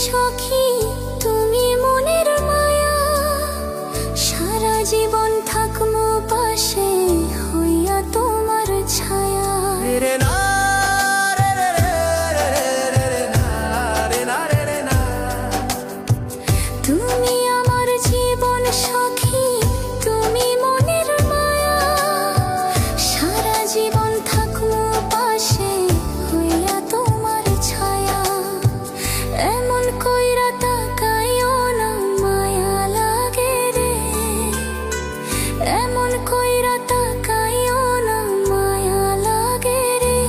সখী তুমি মনের মায়া, সারা জীবন থাকমু পাশে হইয়া তোমার ছায়া। তুমি আমার জীবন সখী তুমি মনের মায়া, সারা জীবন থাকমু পাশে হইয়া তোমার ছায়া। এমন কইরা তাকাইও না মায়া লাগে রে, এমন কইরা তাকাইও না মায়া লাগে রে।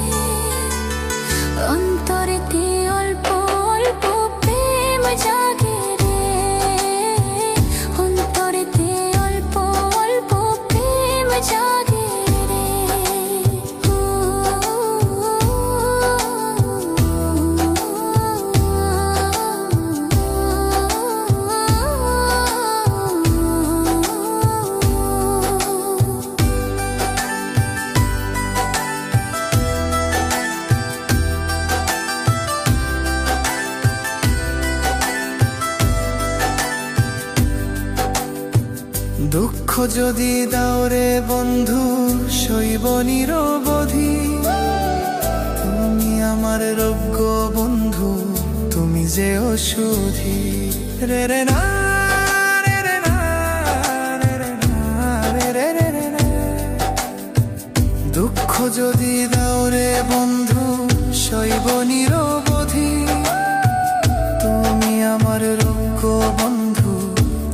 অন্তরেতে অল্প অল্প প্রেম জাগে রে, অন্তরেতে অল্প অল্প প্রেম জাগে রে। দুঃখ যদি দাও রে বন্ধু সইব নিরবধি, তুমি আমার রোগ্য বন্ধু তুমি যে ওষুধি। রে রে না রে রে না রে রে না রে রে রে রে রে। দুঃখ যদি দাও রে বন্ধু সইব নিরবধি, তুমি আমার রোগ্য বন্ধু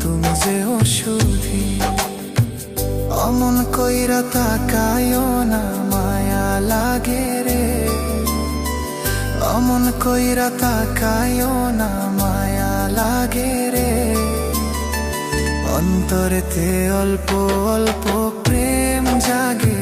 তুমি যে ওষুধি। অমন কইরা তাকাইও না মায়া লাগে রে, অমন কইরা তাকাইও না মায়া লাগে রে। অন্তরেতে অল্প অল্প প্রেম জাগে